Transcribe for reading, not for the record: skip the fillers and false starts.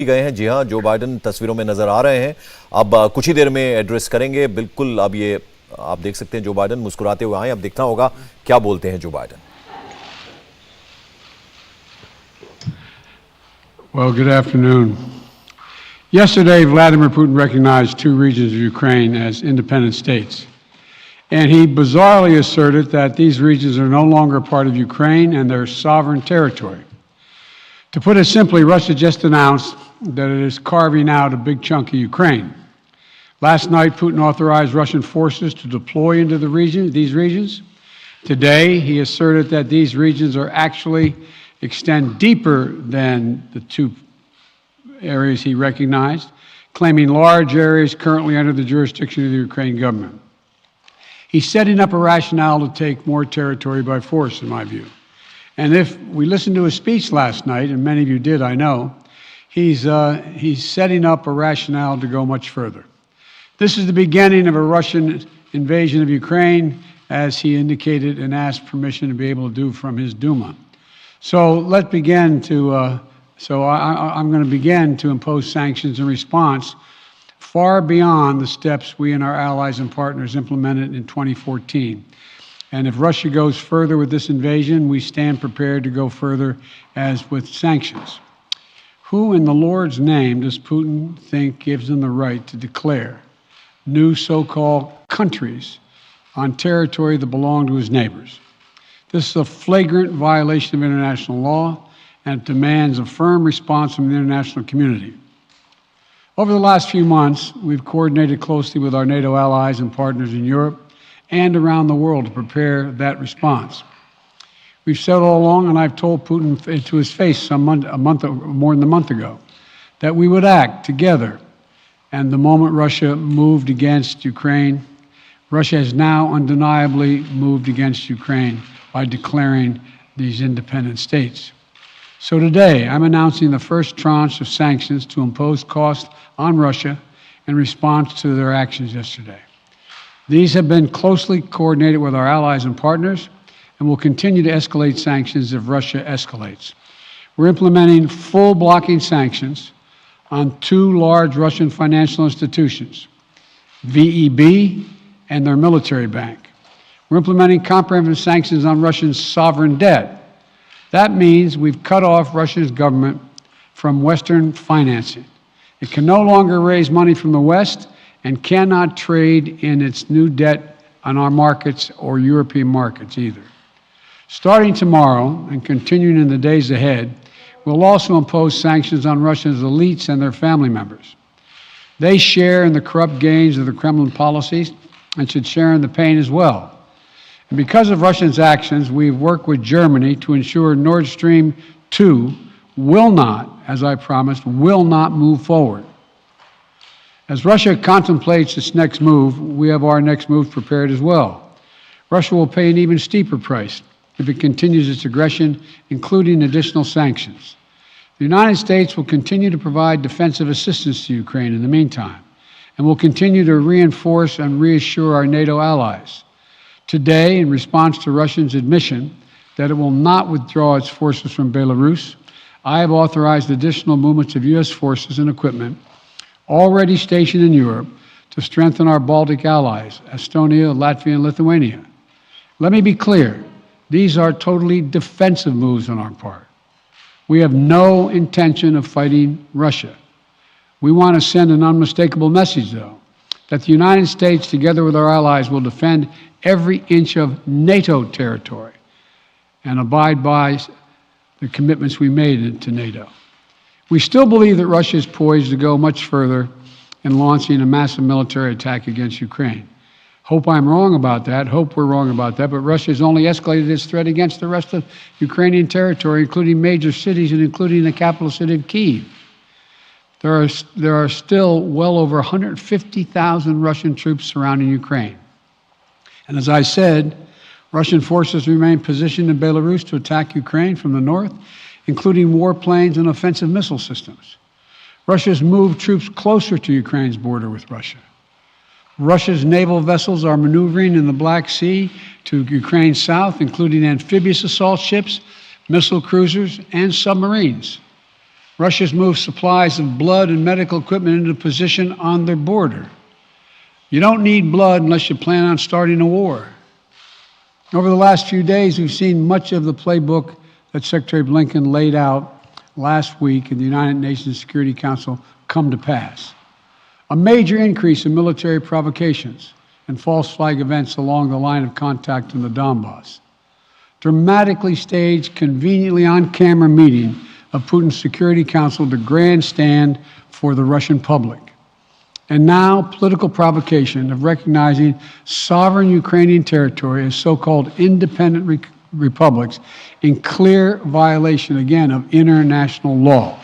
गए हैं। जी हां, जो बाइडेन तस्वीरों में नजर आ रहे हैं। अब कुछ ही देर में एड्रेस करेंगे। बिल्कुल, अब ये आप देख सकते हैं जो बाइडेन मुस्कुराते हुए आए। अब देखना होगा क्या बोलते हैं Joe Biden. Well, good afternoon. Yesterday, Vladimir Putin recognized two regions of Ukraine as independent states. And he bizarrely asserted that these regions are no longer part of Ukraine and their sovereign territory. To put it simply, Russia just announced that it is carving out a big chunk of Ukraine. Last night, Putin authorized Russian forces to deploy into these regions. Today, he asserted that these regions are actually extend deeper than the two areas he recognized, claiming large areas currently under the jurisdiction of the Ukraine government. He's setting up a rationale to take more territory by force, in my view. And if we listened to his speech last night, and many of you did, I know, he's setting up a rationale to go much further. This is the beginning of a Russian invasion of Ukraine, as he indicated and asked permission to be able to do from his Duma. So let's begin to, I'm going to begin to impose sanctions in response far beyond the steps we and our allies and partners implemented in 2014. And if Russia goes further with this invasion, we stand prepared to go further as with sanctions. Who in the Lord's name does Putin think gives him the right to declare new so-called countries on territory that belong to his neighbors? This is a flagrant violation of international law, and it demands a firm response from the international community. Over the last few months, we've coordinated closely with our NATO allies and partners in Europe and around the world to prepare that response. We've said all along, and I've told Putin to his face more than a month ago, that we would act together. And the moment Russia moved against Ukraine, Russia has now undeniably moved against Ukraine by declaring these independent states. So today, I'm announcing the first tranche of sanctions to impose costs on Russia in response to their actions yesterday. These have been closely coordinated with our allies and partners, and will continue to escalate sanctions if Russia escalates. We're implementing full blocking sanctions on two large Russian financial institutions, VEB and their military bank. We're implementing comprehensive sanctions on Russia's sovereign debt. That means we've cut off Russia's government from Western financing. It can no longer raise money from the West and cannot trade in its new debt on our markets or European markets either. Starting tomorrow and continuing in the days ahead, we'll also impose sanctions on Russia's elites and their family members. They share in the corrupt gains of the Kremlin policies and should share in the pain as well. And because of Russia's actions, we've worked with Germany to ensure Nord Stream 2 will not, as I promised, will not move forward. As Russia contemplates its next move, we have our next move prepared as well. Russia will pay an even steeper price if it continues its aggression, including additional sanctions. The United States will continue to provide defensive assistance to Ukraine in the meantime, and will continue to reinforce and reassure our NATO allies. Today, in response to Russia's admission that it will not withdraw its forces from Belarus, I have authorized additional movements of U.S. forces and equipment already stationed in Europe to strengthen our Baltic allies, Estonia, Latvia, and Lithuania. Let me be clear, these are totally defensive moves on our part. We have no intention of fighting Russia. We want to send an unmistakable message, though, that the United States, together with our allies, will defend every inch of NATO territory and abide by the commitments we made to NATO. We still believe that Russia is poised to go much further in launching a massive military attack against Ukraine. Hope I'm wrong about that, hope we're wrong about that, but Russia has only escalated its threat against the rest of Ukrainian territory, including major cities and including the capital city of Kyiv. There are still well over 150,000 Russian troops surrounding Ukraine. And as I said, Russian forces remain positioned in Belarus to attack Ukraine from the north, including warplanes and offensive missile systems. Russia has moved troops closer to Ukraine's border with Russia. Russia's naval vessels are maneuvering in the Black Sea to Ukraine's south, including amphibious assault ships, missile cruisers, and submarines. Russia's moved supplies of blood and medical equipment into position on their border. You don't need blood unless you plan on starting a war. Over the last few days, we've seen much of the playbook that Secretary Blinken laid out last week in the United Nations Security Council come to pass. A major increase in military provocations and false flag events along the line of contact in the Donbass. Dramatically staged, conveniently on-camera meeting of Putin's Security Council to grandstand for the Russian public. And now, political provocation of recognizing sovereign Ukrainian territory as so-called independent republics in clear violation, again, of international law.